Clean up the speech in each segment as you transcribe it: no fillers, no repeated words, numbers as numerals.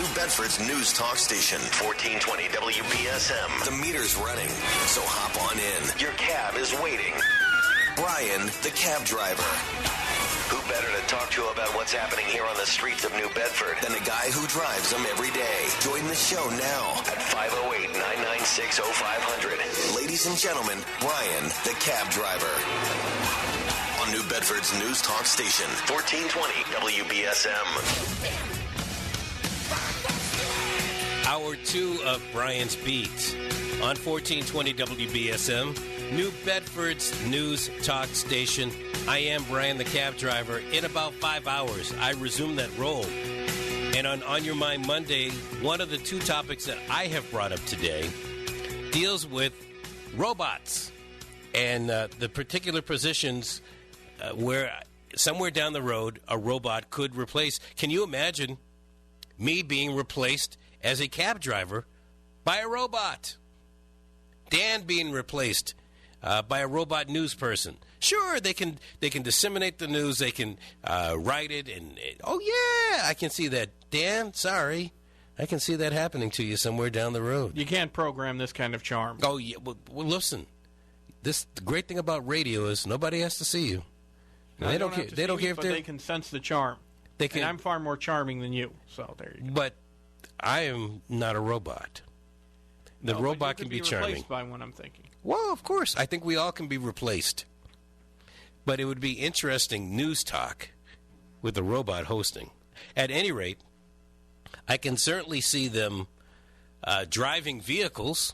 New Bedford's news talk station, 1420 WBSM. The meter's running, so hop on in. Your cab is waiting. Brian, the cab driver. Who better to talk to about what's happening here on the streets of New Bedford than the guy who drives them every day? Join the show now at 508-996-0500. Ladies and gentlemen, Brian, the cab driver. On New Bedford's news talk station, 1420 WBSM. Hour 2 of Brian's Beat on 1420 WBSM, New Bedford's news talk station. I am Brian, the cab driver. In about 5 hours, I resume that role. And on Your Mind Monday, one of the two topics that I have brought up today deals with robots and the particular positions where somewhere down the road a robot could replace. Can you imagine me being replaced as a cab driver by a robot? Dan being replaced by a robot news person. Sure, they can disseminate the news, they can write it, and oh yeah, I can see that. Dan, sorry, I can see that happening to you somewhere down the road. You can't program this kind of charm. Oh yeah, well listen, the great thing about radio is nobody has to see you. No, they don't care. They don't care if they can sense the charm. They can. And I'm far more charming than you, so there you go. But I am not a robot. The robot can be charming. Replaced by one, I'm thinking. Well, of course. I think we all can be replaced. But it would be interesting news talk with a robot hosting. At any rate, I can certainly see them driving vehicles.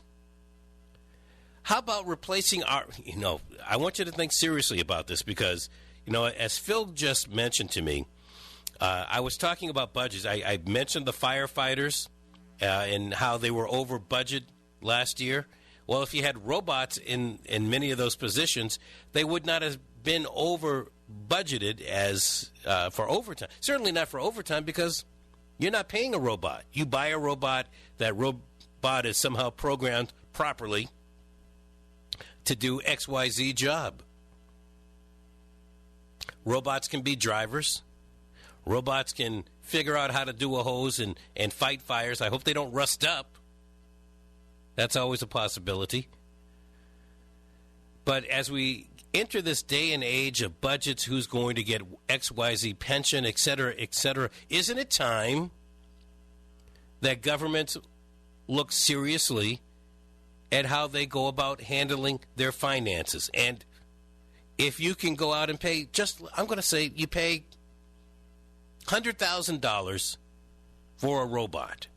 How about replacing our... I want you to think seriously about this because, as Phil just mentioned to me, I was talking about budgets. I mentioned the firefighters and how they were over budget last year. Well, if you had robots in many of those positions, they would not have been over budgeted as for overtime. Certainly not for overtime because you're not paying a robot. You buy a robot. That robot is somehow programmed properly to do XYZ job. Robots can be drivers. Robots can figure out how to do a hose and fight fires. I hope they don't rust up. That's always a possibility. But as we enter this day and age of budgets, who's going to get XYZ pension, et cetera, isn't it time that governments look seriously at how they go about handling their finances? And if you can go out and pay, I'm going to say you pay $100,000 for a robot.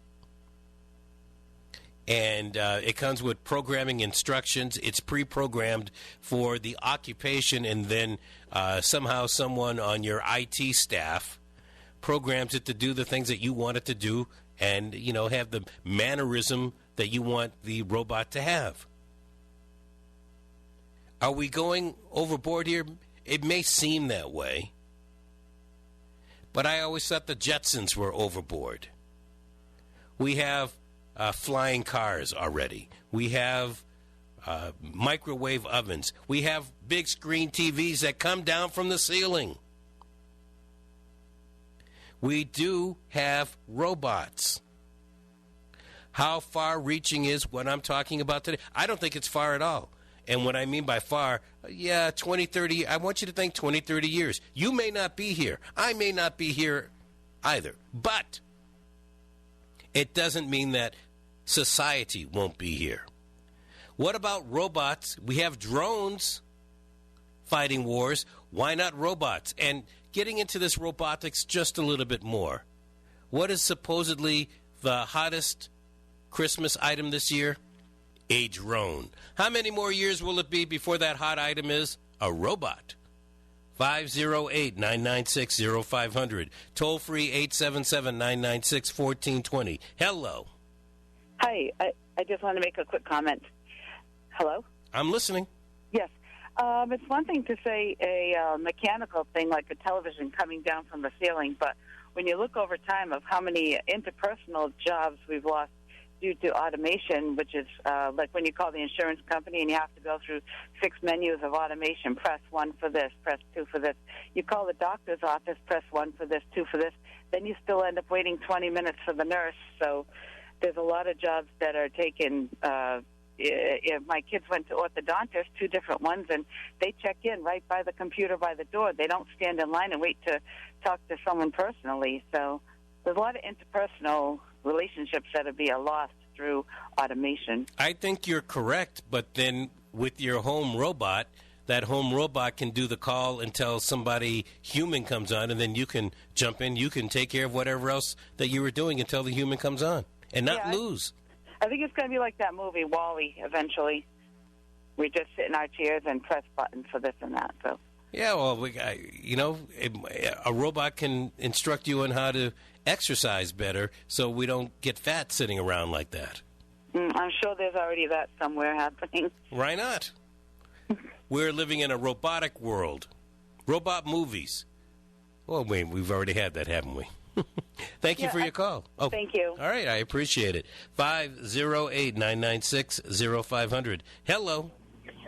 And it comes with programming instructions. It's pre-programmed for the occupation, and then somehow someone on your IT staff programs it to do the things that you want it to do and, have the mannerism that you want the robot to have. Are we going overboard here? It may seem that way. But I always thought the Jetsons were overboard. We have flying cars already. We have microwave ovens. We have big screen TVs that come down from the ceiling. We do have robots. How far-reaching is what I'm talking about today? I don't think it's far at all. And what I mean by far, 20, 30, I want you to think 20, 30 years. You may not be here. I may not be here either. But it doesn't mean that society won't be here. What about robots? We have drones fighting wars. Why not robots? And getting into this robotics just a little bit more. What is supposedly the hottest Christmas item this year? A drone. How many more years will it be before that hot item is a robot? 508-996-0500. Toll free 877-996-1420. Hello. Hi. I just want to make a quick comment. Hello? I'm listening. Yes. It's one thing to say a mechanical thing like a television coming down from the ceiling, but when you look over time of how many interpersonal jobs we've lost due to automation, which is like when you call the insurance company and you have to go through 6 menus of automation. Press 1 for this, press 2 for this. You call the doctor's office, press 1 for this, 2 for this. Then you still end up waiting 20 minutes for the nurse. So there's a lot of jobs that are taken. If my kids went to orthodontist, 2 different ones, and they check in right by the computer by the door. They don't stand in line and wait to talk to someone personally. So there's a lot of interpersonal relationships that would be lost through automation. I think you're correct, but then with your home robot, that home robot can do the call until somebody human comes on, and then you can jump in. You can take care of whatever else that you were doing until the human comes on and not lose. I think it's going to be like that movie, WALL-E, eventually. We just sit in our chairs and press buttons for this and that. So. Yeah, well, a robot can instruct you on how to exercise better so we don't get fat sitting around like that. I'm sure there's already that somewhere happening. Why not? We're living in a robotic world. Robot movies. Well, wait, we've already had that, haven't we? Thank you for your call. Oh, thank you. All right, I appreciate it. 508-996-0500. Hello.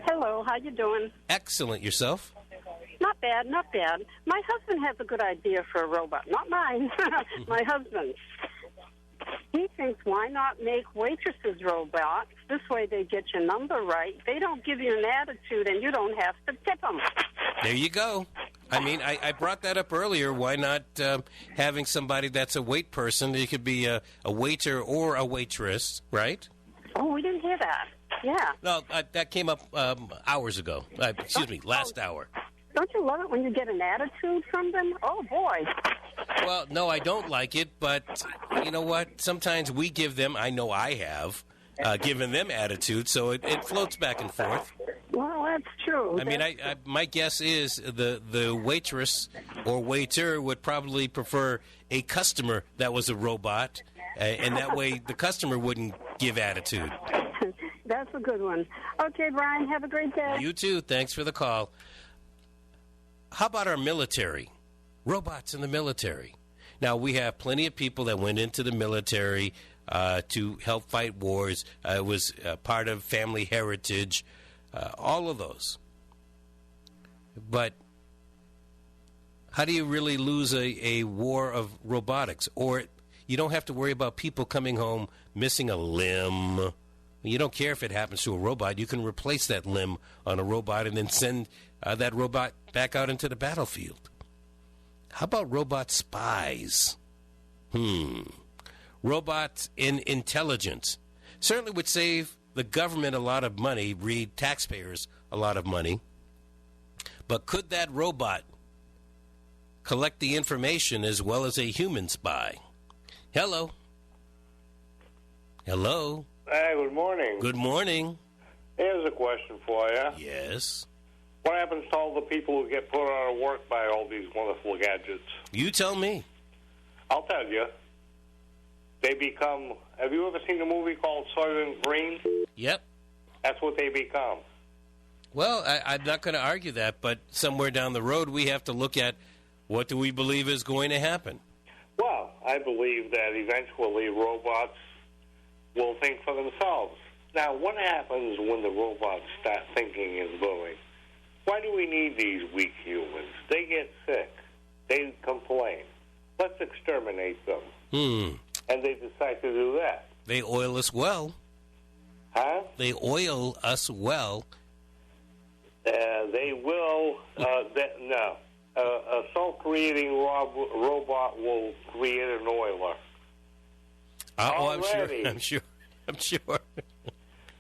Hello, how you doing? Excellent. Yourself? Not bad, not bad. My husband has a good idea for a robot. Not mine, my husband's. He thinks, why not make waitresses robots? This way they get your number right. They don't give you an attitude, and you don't have to tip them. There you go. I mean, I brought that up earlier. Why not having somebody that's a wait person? It could be a waiter or a waitress, right? Oh, we didn't hear that. Yeah. No, that came up hours ago. Last hour. Don't you love it when you get an attitude from them? Oh, boy. Well, no, I don't like it, but you know what? Sometimes we give them, I know I have, given them attitude, so it floats back and forth. Well, that's true. I mean, my guess is the waitress or waiter would probably prefer a customer that was a robot, and that way the customer wouldn't give attitude. That's a good one. Okay, Brian, have a great day. You too. Thanks for the call. How about our military? Robots in the military. Now, we have plenty of people that went into the military to help fight wars. It was part of family heritage, all of those. But how do you really lose a war of robotics? Or you don't have to worry about people coming home missing a limb. You don't care if it happens to a robot. You can replace that limb on a robot and then send that robot back out into the battlefield. How about robot spies? Robots in intelligence. Certainly would save the government a lot of money, read taxpayers a lot of money. But could that robot collect the information as well as a human spy? Hello. Hello. Hey, good morning. Good morning. Here's a question for you. Yes. What happens to all the people who get put out of work by all these wonderful gadgets? You tell me. I'll tell you. They become... Have you ever seen a movie called Soylent Green? Yep. That's what they become. Well, I'm not going to argue that, but somewhere down the road we have to look at what do we believe is going to happen. Well, I believe that eventually robots will think for themselves. Now, what happens when the robots start thinking and going? Why do we need these weak humans? They get sick. They complain. Let's exterminate them. And they decide to do that. They oil us well. Huh? They oil us well. They will. No. A self-creating robot will create an oiler. I'm sure.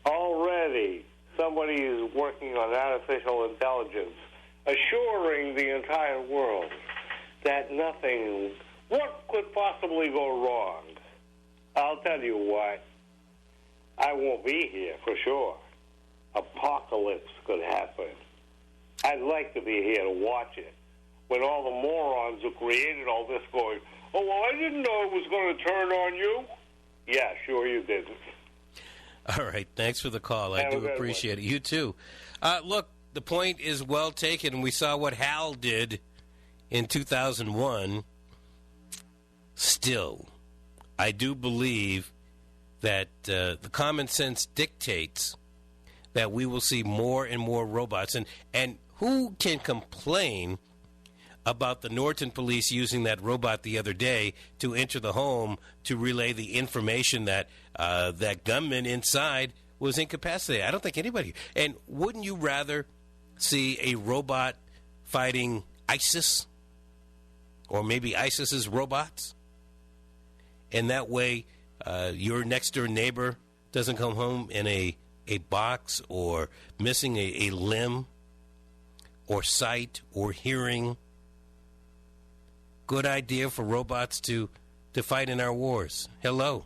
Already, somebody is working on artificial intelligence, assuring the entire world that nothing... What could possibly go wrong? I'll tell you what. I won't be here, for sure. Apocalypse could happen. I'd like to be here to watch it. When all the morons who created all this going, oh, well, I didn't know it was going to turn on you. Yeah, sure you didn't. All right. Thanks for the call. I do appreciate it. You too. Look, the point is well taken. We saw what Hal did in 2001. Still, I do believe that the common sense dictates that we will see more and more robots. And who can complain about the Norton police using that robot the other day to enter the home to relay the information that that gunman inside was incapacitated? I don't think anybody. And wouldn't you rather see a robot fighting ISIS or maybe ISIS's robots? And that way your next door neighbor doesn't come home in a box or missing a limb or sight or hearing. Good idea for robots to fight in our wars. Hello.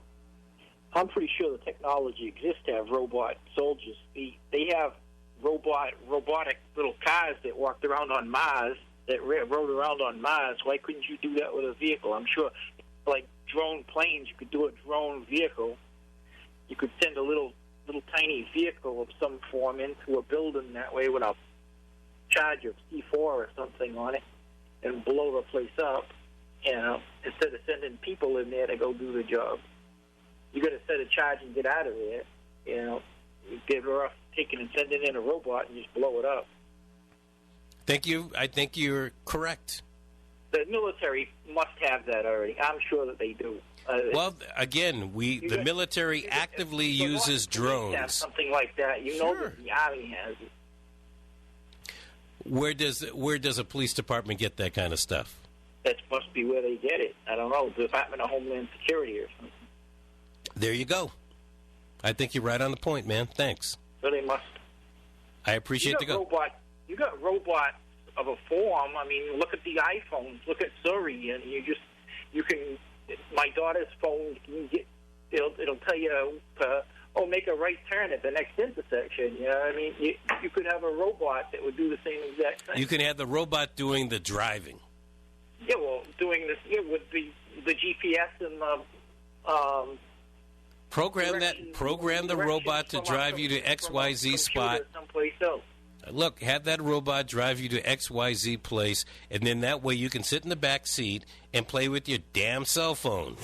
I'm pretty sure the technology exists to have robot soldiers. They have robotic little cars that walked around on Mars, that rode around on Mars. Why couldn't you do that with a vehicle? I'm sure, like drone planes, you could do a drone vehicle. You could send a little tiny vehicle of some form into a building that way with a charge of C4 or something on it and blow the place up, instead of sending people in there to go do the job. You got to set a charge and get out of there. You get her off taking and sending in a robot and just blow it up. Thank you. I think you're correct. The military must have that already. I'm sure that they do. Well, again, the military actively uses drones. Have something like that. You know Sure. that the Army has it. Where does a police department get that kind of stuff? That must be where they get it. I don't know, the Department of Homeland Security or something. There you go. I think you're right on the point, man. Thanks. So they must. I appreciate the go. You got robots of a form. I mean, look at the iPhones. Look at Siri, and you can. My daughter's phone, it'll tell you, make a right turn at the next intersection. You know what I mean? You could have a robot that would do the same exact thing. You can have the robot doing the driving. Yeah, well, doing this with the GPS and the Program the robot to drive you to XYZ spot. Someplace else. Look, have that robot drive you to XYZ place, and then that way you can sit in the back seat and play with your damn cell phone.